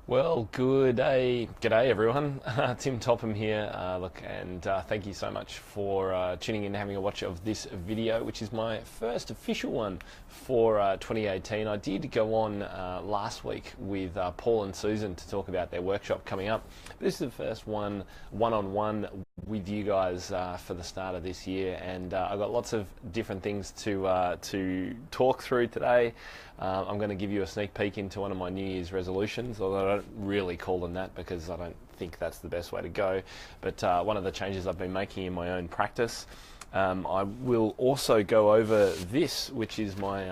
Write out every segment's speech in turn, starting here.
Well, g'day everyone. Tim Topham here. Thank you so much for tuning in and having a watch of this video, which is my first official one for 2018. I did go on last week with Paul and Susan to talk about their workshop coming up. This is the first one-on-one with you guys for the start of this year, and I've got lots of different things to talk through today. I'm going to give you a sneak peek into one of my New Year's resolutions, although I don't really call them that because I don't think that's the best way to go. But one of the changes I've been making in my own practice. I will also go over this, which is my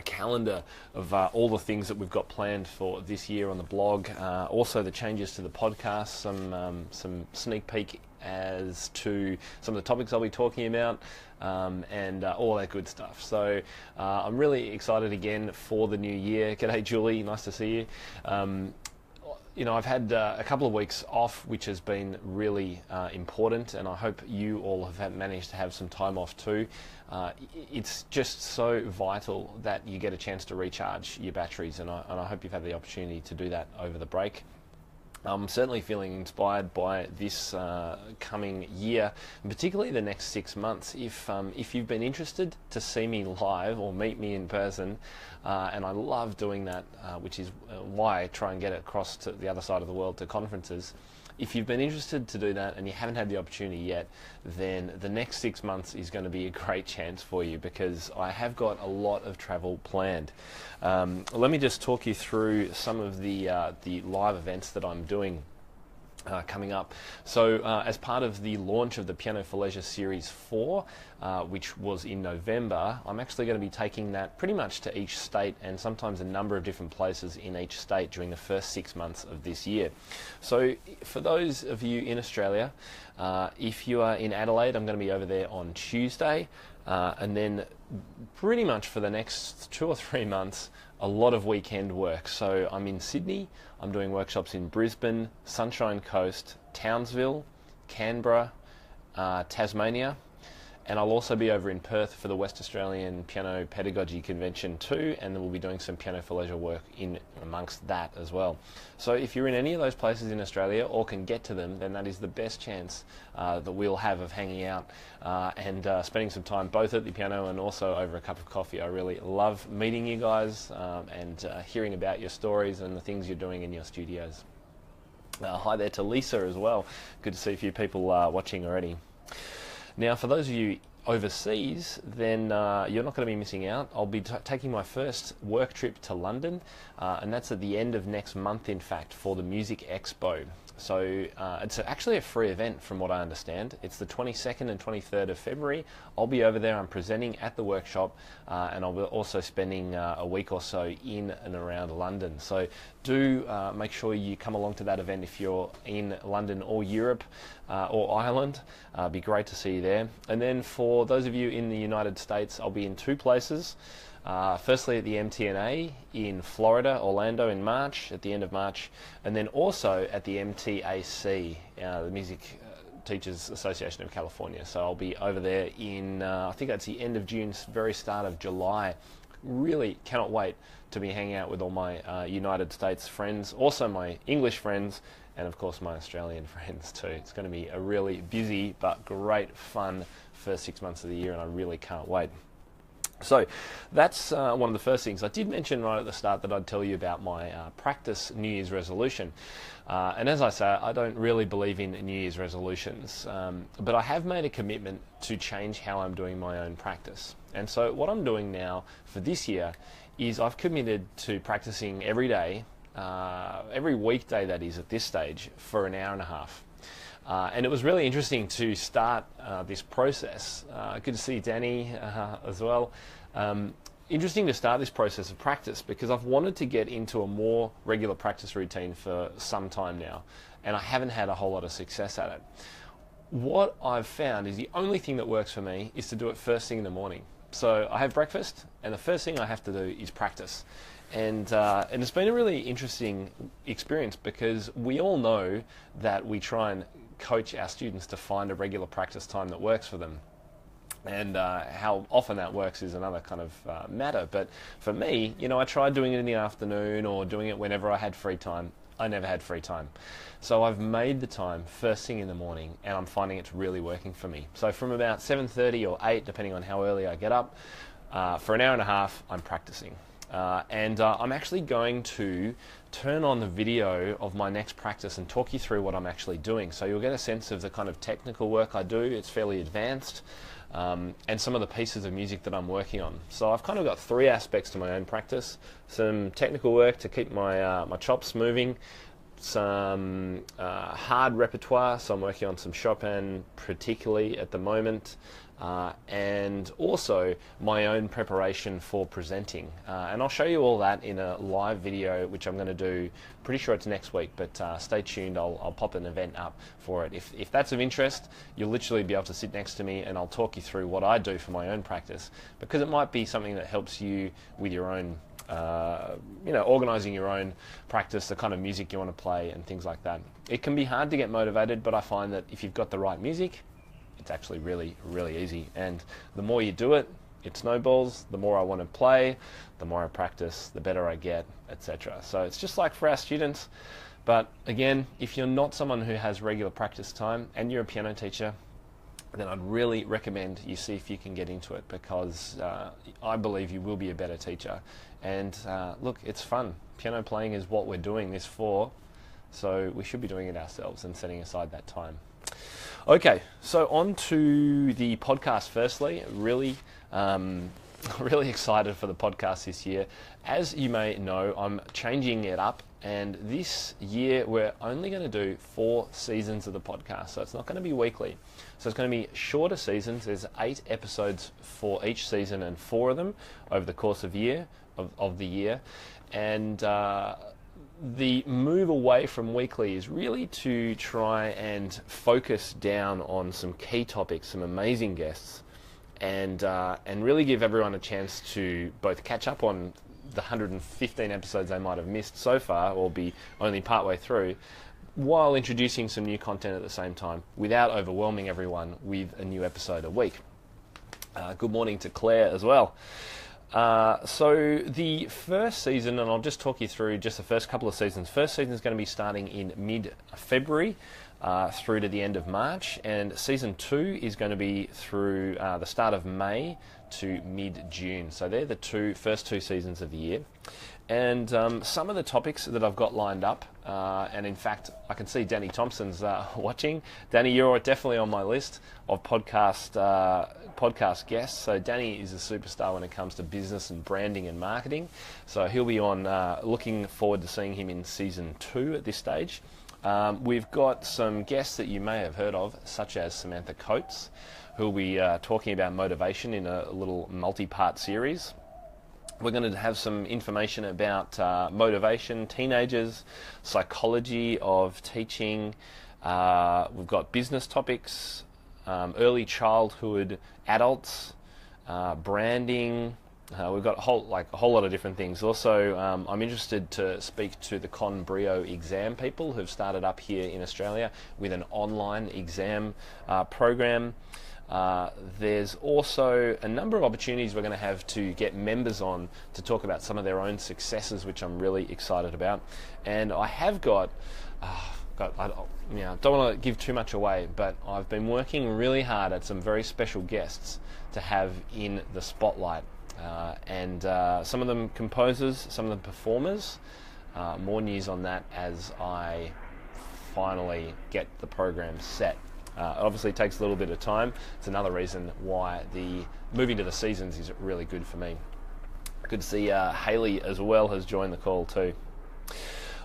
calendar of all the things that we've got planned for this year on the blog. Also the changes to the podcast, some sneak peek as to some of the topics I'll be talking about, and all that good stuff. So I'm really excited again for the new year. G'day Julie, nice to see you. I've had a couple of weeks off, which has been really important, and I hope you all have managed to have some time off too. It's just so vital that you get a chance to recharge your batteries, and I hope you've had the opportunity to do that over the break. I'm certainly feeling inspired by this coming year, and particularly the next 6 months. If you've been interested to see me live or meet me in person, and I love doing that, which is why I try and get across to the other side of the world to conferences. If you've been interested to do that and you haven't had the opportunity yet, then the next 6 months is going to be a great chance for you, because I have got a lot of travel planned. Let me just talk you through some of the live events that I'm doing coming up. So as part of the launch of the Piano for Leisure Series 4, which was in November, I'm actually going to be taking that pretty much to each state, and sometimes a number of different places in each state during the first 6 months of this year. So for those of you in Australia, if you are in Adelaide, I'm going to be over there on Tuesday, and then pretty much for the next 2 or 3 months, a lot of weekend work. So I'm in Sydney, I'm doing workshops in Brisbane, Sunshine Coast, Townsville, Canberra, Tasmania, and I'll also be over in Perth for the West Australian Piano Pedagogy Convention too, and then we'll be doing some Piano for Leisure work in amongst that as well. So if you're in any of those places in Australia or can get to them, then that is the best chance that we'll have of hanging out and spending some time both at the piano and also over a cup of coffee. I really love meeting you guys and hearing about your stories and the things you're doing in your studios. Hi there to Lisa as well. Good to see a few people watching already. Now, for those of you overseas, then you're not going to be missing out. I'll be taking my first work trip to London, and that's at the end of next month, in fact, for the Music Expo. So it's actually a free event from what I understand. It's the 22nd and 23rd of February. I'll be over there. I'm presenting at the workshop, and I'll be also spending a week or so in and around London. So do make sure you come along to that event if you're in London or Europe or Ireland. It'd be great to see you there. And then for those of you in the United States, I'll be in 2 places. Firstly at the MTNA in Florida, Orlando in March, at the end of March, and then also at the MTAC, the Music Teachers Association of California. So I'll be over there in, I think that's the end of June, very start of July. Really cannot wait to be hanging out with all my United States friends, also my English friends, and of course my Australian friends too. It's going to be a really busy but great fun first 6 months of the year, and I really can't wait. So that's one of the first things. I did mention right at the start that I'd tell you about my practice New Year's resolution. And as I say, I don't really believe in New Year's resolutions, but I have made a commitment to change how I'm doing my own practice. And so what I'm doing now for this year is I've committed to practicing every day, every weekday that is at this stage, for an hour and a half. And it was really interesting to start this process. Good to see Danny as well. Interesting to start this process of practice because I've wanted to get into a more regular practice routine for some time now, and I haven't had a whole lot of success at it. What I've found is the only thing that works for me is to do it first thing in the morning. So I have breakfast, and the first thing I have to do is practice. And it's been a really interesting experience because we all know that we try and coach our students to find a regular practice time that works for them. And how often that works is another kind of matter. But for me, I tried doing it in the afternoon or doing it whenever I had free time. I never had free time. So I've made the time first thing in the morning, and I'm finding it's really working for me. So from about 7:30 or 8, depending on how early I get up, for an hour and a half, I'm practicing. And I'm actually going to turn on the video of my next practice and talk you through what I'm actually doing. So you'll get a sense of the kind of technical work I do. It's fairly advanced. And some of the pieces of music that I'm working on. So I've kind of got three aspects to my own practice: some technical work to keep my my chops moving, some hard repertoire, so I'm working on some Chopin particularly at the moment, and also my own preparation for presenting. And I'll show you all that in a live video, which I'm going to do, pretty sure it's next week, but stay tuned, I'll pop an event up for it. If that's of interest, you'll literally be able to sit next to me and I'll talk you through what I do for my own practice, because it might be something that helps you with your own organising your own practice, the kind of music you want to play and things like that. It can be hard to get motivated, but I find that if you've got the right music, it's actually really, really easy. And the more you do it, it snowballs. The more I want to play, the more I practice, the better I get, etc. So it's just like for our students. But again, if you're not someone who has regular practice time and you're a piano teacher, then I'd really recommend you see if you can get into it, because I believe you will be a better teacher. And look, it's fun. Piano playing is what we're doing this for, so we should be doing it ourselves and setting aside that time. Okay, so on to the podcast firstly. Really excited for the podcast this year. As you may know, I'm changing it up, and this year we're only going to do 4 seasons of the podcast, so it's not going to be weekly. So it's going to be shorter seasons. There's 8 episodes for each season, and 4 of them over the course of the year. And the move away from weekly is really to try and focus down on some key topics, some amazing guests, and really give everyone a chance to both catch up on the 115 episodes they might have missed so far or be only partway through, while introducing some new content at the same time without overwhelming everyone with a new episode a week. Good morning to Claire as well. So the first season, and I'll just talk you through just the first couple of seasons. First season is going to be starting in mid-February through to the end of March, and season 2 is going to be through the start of May to mid-June. So they're the first two seasons of the year. And some of the topics that I've got lined up, and in fact, I can see Danny Thompson's watching. Danny, you're definitely on my list of podcast guests. So Danny is a superstar when it comes to business and branding and marketing. So he'll be on, looking forward to seeing him in season 2 at this stage. We've got some guests that you may have heard of, such as Samantha Coates, who'll be talking about motivation in a little multi-part series. We're going to have some information about motivation, teenagers, psychology of teaching. We've got business topics, early childhood, adults, branding. We've got a whole lot of different things. Also, I'm interested to speak to the Con Brio exam people who've started up here in Australia with an online exam program. There's also a number of opportunities we're going to have to get members on to talk about some of their own successes, which I'm really excited about. And I have got, I don't want to give too much away, but I've been working really hard at some very special guests to have in the spotlight. And some of them composers, some of them performers. More news on that as I finally get the program set. Obviously, it takes a little bit of time. It's another reason why the moving to the seasons is really good for me. Good to see Haley as well has joined the call too.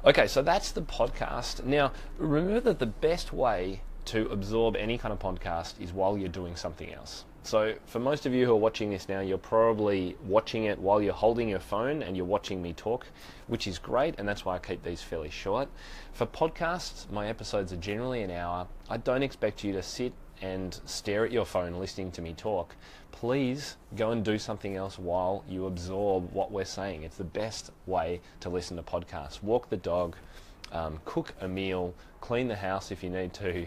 Okay, so that's the podcast. Now, remember that the best way to absorb any kind of podcast is while you're doing something else. So for most of you who are watching this now, you're probably watching it while you're holding your phone and you're watching me talk, which is great, and that's why I keep these fairly short. For podcasts, my episodes are generally an hour. I don't expect you to sit and stare at your phone listening to me talk. Please go and do something else while you absorb what we're saying. It's the best way to listen to podcasts. Walk the dog, cook a meal, clean the house if you need to,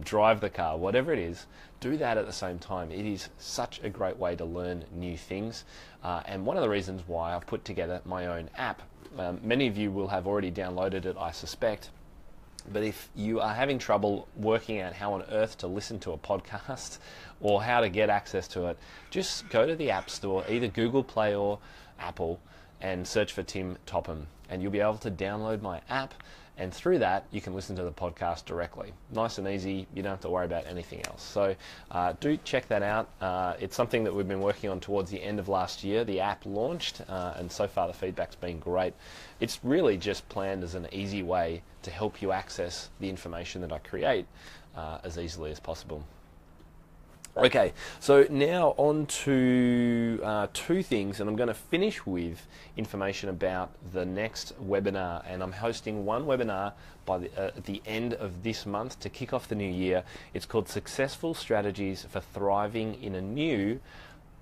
drive the car, whatever it is, do that at the same time. It is such a great way to learn new things, and one of the reasons why I've put together my own app. Many of you will have already downloaded it, I suspect. But if you are having trouble working out how on earth to listen to a podcast or how to get access to it, just go to the App Store, either Google Play or Apple, and search for Tim Topham, and you'll be able to download my app, and through that you can listen to the podcast directly. Nice and easy, you don't have to worry about anything else. So do check that out. It's something that we've been working on towards the end of last year. The app launched, and so far the feedback's been great. It's really just planned as an easy way to help you access the information that I create as easily as possible. Okay, so now on to two things, and I'm going to finish with information about the next webinar, and I'm hosting one webinar at the end of this month to kick off the new year. It's called Successful Strategies for Thriving in a New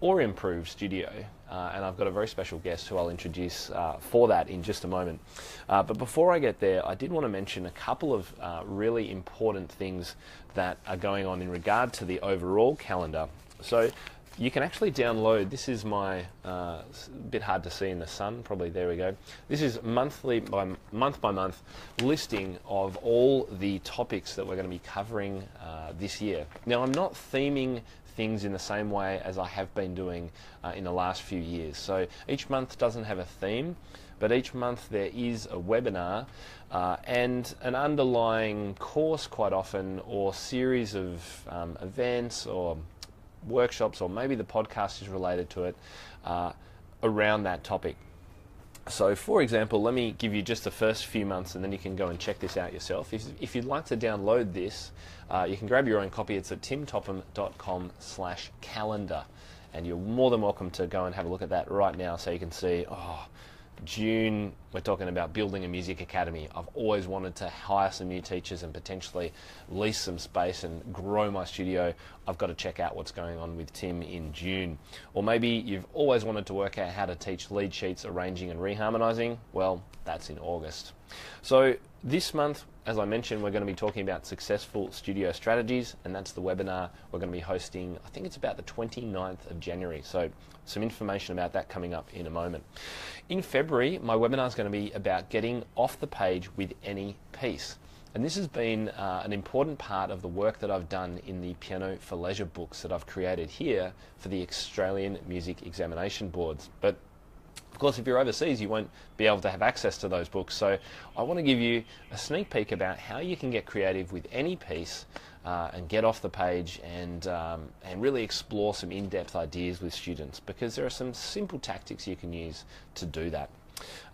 or Improved Studio, and I've got a very special guest who I'll introduce for that in just a moment. But before I get there, I did want to mention a couple of really important things that are going on in regard to the overall calendar. So you can actually download, this is my, a bit hard to see in the sun, probably there we go. This is month by month listing of all the topics that we're going to be covering this year. Now I'm not theming things in the same way as I have been doing in the last few years. So each month doesn't have a theme, but each month there is a webinar and an underlying course quite often, or series of events or workshops, or maybe the podcast is related to it, around that topic. So for example, let me give you just the first few months, and then you can go and check this out yourself. If you'd like to download this, you can grab your own copy. It's at timtopham.com/calendar, and you're more than welcome to go and have a look at that right now, so you can see, June, we're talking about building a music academy. I've always wanted to hire some new teachers and potentially lease some space and grow my studio. I've got to check out what's going on with Tim in June. Or maybe you've always wanted to work out how to teach lead sheets, arranging and reharmonizing. Well, that's in August. So this month, as I mentioned, we're going to be talking about successful studio strategies, and that's the webinar we're going to be hosting. I think it's about the 29th of January. So some information about that coming up in a moment. In February, my webinar is going to be about getting off the page with any piece. And this has been an important part of the work that I've done in the Piano for Leisure books that I've created here for the Australian Music Examination Boards. But of course, if you're overseas, you won't be able to have access to those books. So I want to give you a sneak peek about how you can get creative with any piece and get off the page and really explore some in-depth ideas with students, because there are some simple tactics you can use to do that.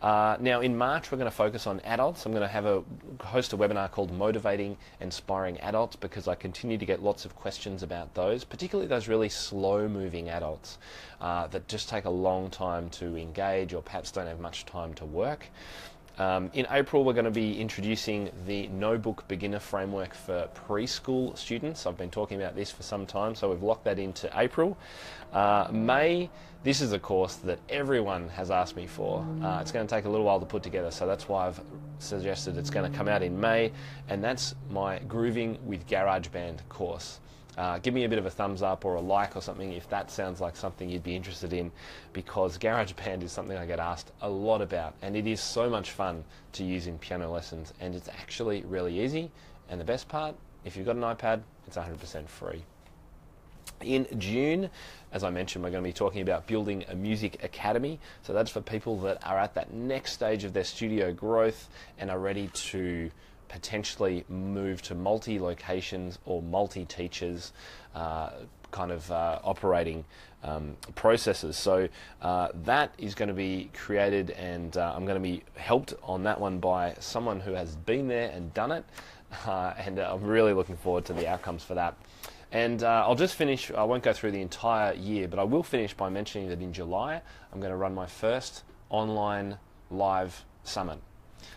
Now in March we're going to focus on adults. I'm going to host a webinar called Motivating and Inspiring Adults, because I continue to get lots of questions about those, particularly those really slow moving adults that just take a long time to engage, or perhaps don't have much time to work. In April we're going to be introducing the No Book Beginner Framework for preschool students. I've been talking about this for some time, so we've locked that into April. May, this is a course that everyone has asked me for. It's going to take a little while to put together, so that's why I've suggested it's going to come out in May, and that's my Grooving with GarageBand course. Give me a bit of a thumbs up or a like or something if that sounds like something you'd be interested in, because GarageBand is something I get asked a lot about, and it is so much fun to use in piano lessons, and it's actually really easy. And the best part, if you've got an iPad, it's 100% free. In June, as I mentioned, we're going to be talking about building a music academy. So that's for people that are at that next stage of their studio growth and are ready to potentially move to multi-locations or multi-teachers operating processes. So that is going to be created, and I'm going to be helped on that one by someone who has been there and done it, and I'm really looking forward to the outcomes for that. And I'll just finish, I won't go through the entire year, but I will finish by mentioning that in July I'm going to run my first online live summit.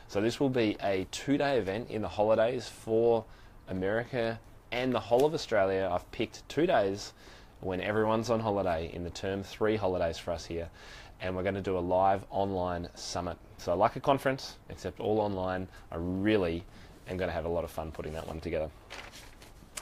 So this will be a 2-day event in the holidays for America and the whole of Australia. I've picked 2 days when everyone's on holiday in the term 3 holidays for us here. and we're going to do a live online summit. So like a conference, except all online. I really am going to have a lot of fun putting that one together.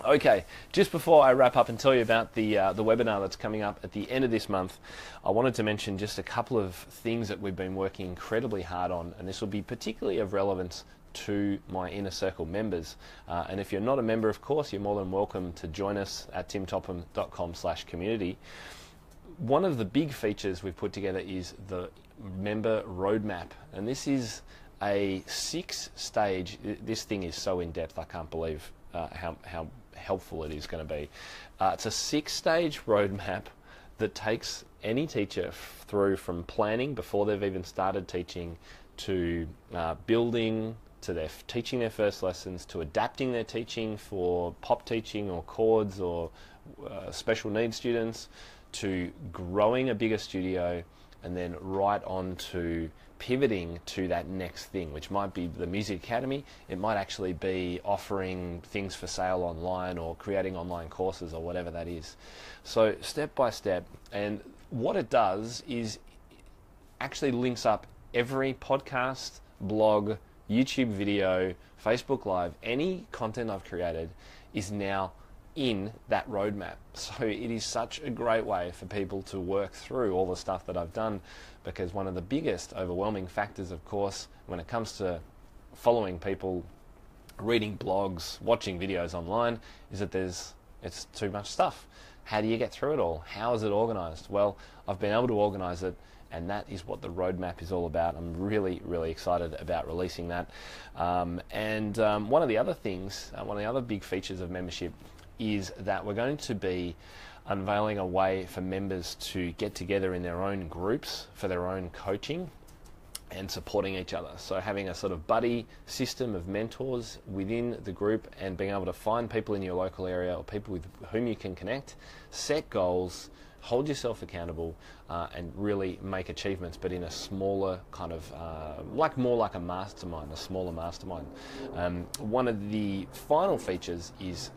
Okay, just before I wrap up and tell you about the webinar that's coming up at the end of this month, I wanted to mention just a couple of things that we've been working incredibly hard on, and this will be particularly of relevance to my Inner Circle members. And if you're not a member, of course, you're more than welcome to join us at timtopham.com/community. One of the big features we've put together is the member roadmap, and this is a 6-stage. This thing is so in depth, I can't believe how helpful it is going to be. It's a 6-stage roadmap that takes any teacher through from planning before they've even started teaching, to building, to their teaching their first lessons, to adapting their teaching for pop teaching or chords or special needs students, to growing a bigger studio, and then right on to pivoting to that next thing, which might be the Music Academy. It might actually be offering things for sale online or creating online courses or whatever that is. So step by step, and what it does is actually links up every podcast, blog, YouTube video, Facebook Live, any content I've created is now in that roadmap. So it is such a great way for people to work through all the stuff that I've done, because one of the biggest overwhelming factors, of course, when it comes to following people, reading blogs, watching videos online, is that it's too much stuff. How do you get through it all? How is it organized? Well, I've been able to organize it, and that is what the roadmap is all about. I'm really, really excited about releasing that. One of the other things, one of the other big features of membership is that we're going to be unveiling a way for members to get together in their own groups for their own coaching and supporting each other. So having a sort of buddy system of mentors within the group, and being able to find people in your local area or people with whom you can connect, set goals, hold yourself accountable, and really make achievements, but in a smaller kind of, more like a mastermind, a smaller mastermind. One of the final features is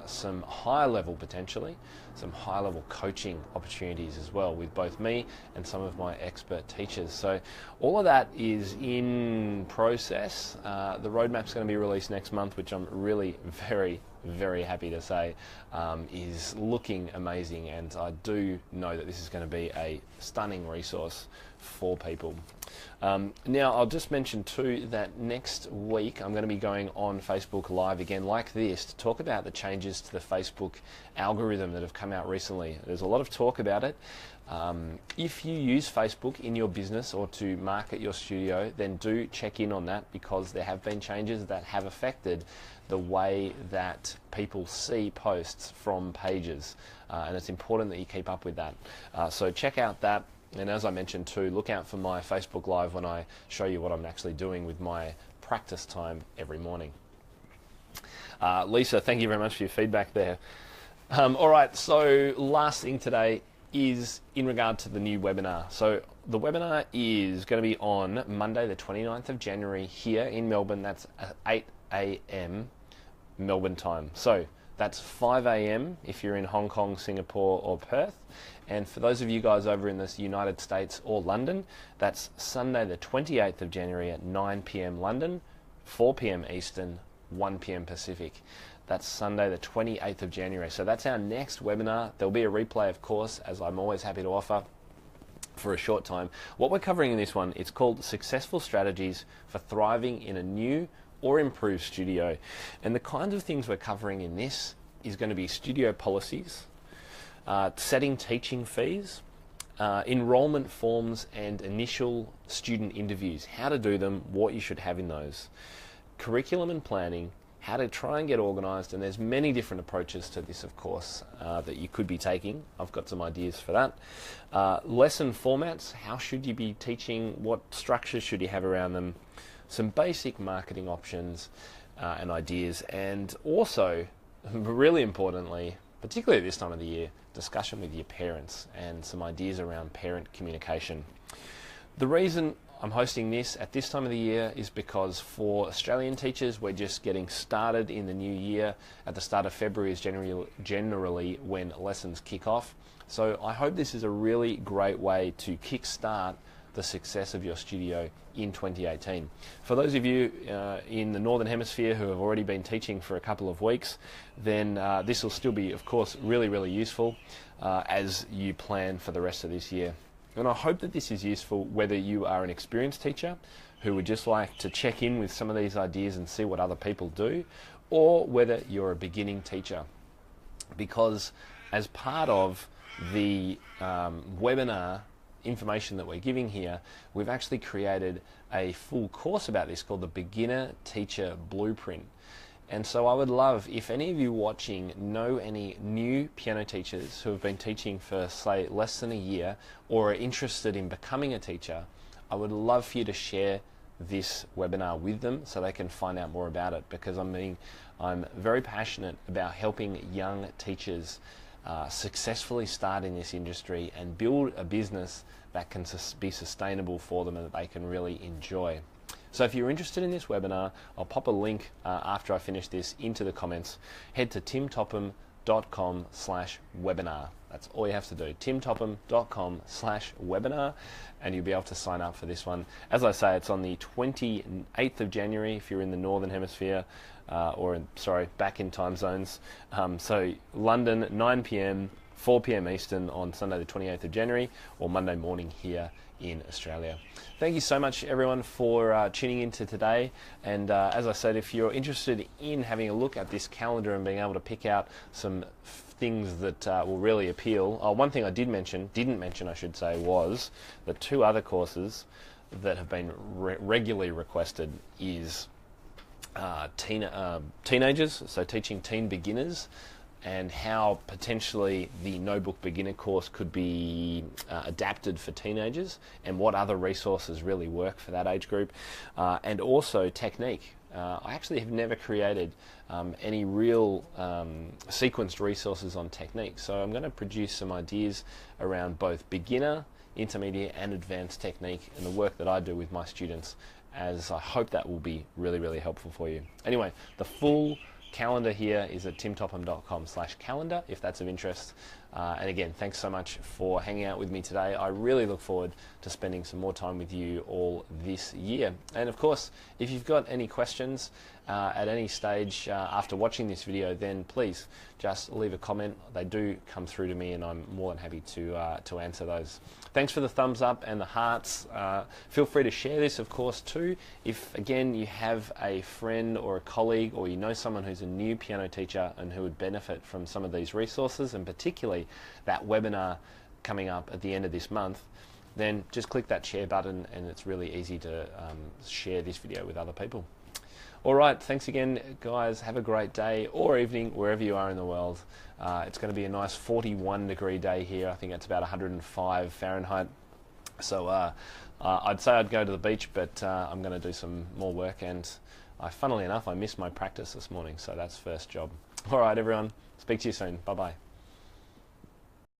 some higher level, potentially, some high level coaching opportunities as well, with both me and some of my expert teachers. So all of that is in process. The roadmap's going to be released next month, which I'm really very happy to say is looking amazing, and I do know that this is going to be a stunning resource for people. Now I'll just mention too that next week I'm going to be going on Facebook Live again like this to talk about the changes to the Facebook algorithm that have come out recently. There's a lot of talk about it. If you use Facebook in your business or to market your studio, then do check in on that, because there have been changes that have affected the way that people see posts from pages, and it's important that you keep up with that. So check out that, and as I mentioned too, look out for my Facebook Live when I show you what I'm actually doing with my practice time every morning. Lisa, thank you very much for your feedback there. All right, so last thing today is in regard to the new webinar. So the webinar is going to be on Monday the 29th of January here in Melbourne. That's at 8 a.m. Melbourne time. So that's 5 a.m. if you're in Hong Kong, Singapore or Perth. And for those of you guys over in the United States or London, that's Sunday the 28th of January at 9 p.m. London, 4 p.m. Eastern, 1 p.m. Pacific. That's Sunday the 28th of January. So that's our next webinar. There'll be a replay, of course, as I'm always happy to offer, for a short time. What we're covering in this one, it's called Successful Strategies for Thriving in a New or Improved Studio. And the kinds of things we're covering in this is going to be studio policies, setting teaching fees, enrollment forms and initial student interviews, how to do them, what you should have in those, curriculum and planning, how to try and get organized, and there's many different approaches to this, of course, that you could be taking. I've got some ideas for that. Lesson formats, how should you be teaching, what structures should you have around them, some basic marketing options and ideas, and also, really importantly, particularly at this time of the year, discussion with your parents and some ideas around parent communication. The reason I'm hosting this at this time of the year is because for Australian teachers, we're just getting started in the new year. At the start of February is generally when lessons kick off. So I hope this is a really great way to kickstart the success of your studio in 2018. For those of you in the Northern Hemisphere who have already been teaching for a couple of weeks, then this will still be, of course, really useful as you plan for the rest of this year. And I hope that this is useful whether you are an experienced teacher who would just like to check in with some of these ideas and see what other people do, or whether you're a beginning teacher. Because as part of the webinar information that we're giving here, we've actually created a full course about this called the Beginner Teacher Blueprint. And so I would love if any of you watching know any new piano teachers who have been teaching for, say, less than a year or are interested in becoming a teacher. I would love for you to share this webinar with them so they can find out more about it, because I'm very passionate about helping young teachers successfully start in this industry and build a business that can be sustainable for them and that they can really enjoy. So if you're interested in this webinar, I'll pop a link after I finish this into the comments. Head to timtopham.com/webinar. That's all you have to do, timtopham.com/webinar, and you'll be able to sign up for this one. As I say, it's on the 28th of January if you're in the Northern Hemisphere, back in time zones. So London, 9 p.m, 4 p.m. Eastern on Sunday the 28th of January, or Monday morning here in Australia. Thank you so much everyone for tuning into today, and as I said, if you're interested in having a look at this calendar and being able to pick out some things that will really appeal, one thing I didn't mention I should say, was the two other courses that have been regularly requested is teenagers, so teaching teen beginners, and how potentially the Notebook Beginner course could be adapted for teenagers, and what other resources really work for that age group, and also technique. I actually have never created any real sequenced resources on technique, so I'm going to produce some ideas around both beginner, intermediate and advanced technique and the work that I do with my students, as I hope that will be really helpful for you. Anyway, the full calendar here is at timtopham.com/calendar if that's of interest. And again, thanks so much for hanging out with me today. I really look forward to spending some more time with you all this year. And of course, if you've got any questions at any stage after watching this video, then please just leave a comment. They do come through to me and I'm more than happy to answer those. Thanks for the thumbs up and the hearts. Feel free to share this, of course, too. If, again, you have a friend or a colleague, or you know someone who's a new piano teacher and who would benefit from some of these resources, and particularly that webinar coming up at the end of this month, then just click that share button and it's really easy to share this video with other people. All right, thanks again, guys. Have a great day or evening, wherever you are in the world. It's going to be a nice 41-degree day here. I think it's about 105 Fahrenheit. So I'd say I'd go to the beach, but I'm going to do some more work. And funnily enough, I missed my practice this morning, so that's first job. All right, everyone. Speak to you soon. Bye-bye.